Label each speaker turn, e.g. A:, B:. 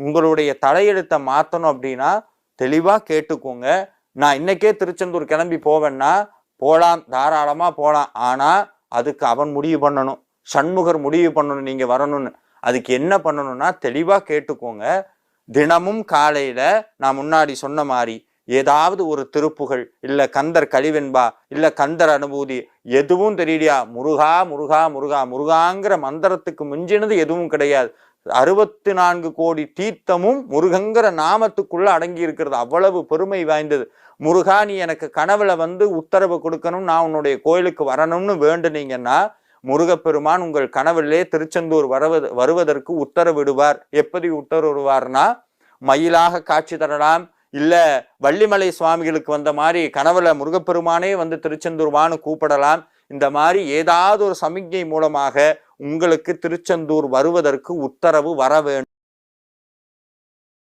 A: உங்களுடைய தலையெழுத்தை மாற்றணும் அப்படின்னா தெளிவாக கேட்டுக்கோங்க. நான் இன்னைக்கே திருச்செந்தூர் கிளம்பி போவேன்னா போகலாம், தாராளமாக போகலாம். ஆனால் அதுக்கு அவன் முடிவு பண்ணணும், சண்முகர் முடிவு பண்ணணும் நீங்கள் வரணும்னு. அதுக்கு என்ன பண்ணணும்னா தெளிவாக கேட்டுக்கோங்க. தினமும் காலையில் நான் முன்னாடி சொன்ன மாதிரி ஏதாவது ஒரு திருப்புகள், இல்லை கந்தர் கலிவெண்பா, இல்லை கந்தர் அனுபூதி, எதுவும் தெரியலையா, முருகா முருகா முருகா முருகாங்கிற மந்திரத்துக்கு மிஞ்சினது எதுவும் கிடையாது. 64 கோடி தீர்த்தமும் முருகங்கிற நாமத்துக்குள்ள அடங்கி இருக்கிறது. அவ்வளவு பெருமை வாய்ந்தது. முருகா நீ எனக்கு கனவுல வந்து உத்தரவு கொடுக்கணும், நான் உன்னுடைய கோயிலுக்கு வரணும்னு வேண்டுனீங்கன்னா முருகப்பெருமான் உங்கள் கனவிலே திருச்செந்தூர் வருவதற்கு உத்தரவிடுவார். எப்படி உத்தரவிடுவார்னா, மயிலாக காட்சி தரலாம், இல்ல வள்ளிமலை சுவாமிகளுக்கு வந்த மாதிரி கனவுல முருகப்பெருமானே வந்து திருச்செந்தூர் வான்னு கூப்பிடலாம். இந்த மாதிரி ஏதாவது ஒரு சமிக்ஞை மூலமாக உங்களுக்கு திருச்செந்தூர் வருவதற்கு உத்தரவு வர வேண்டும்.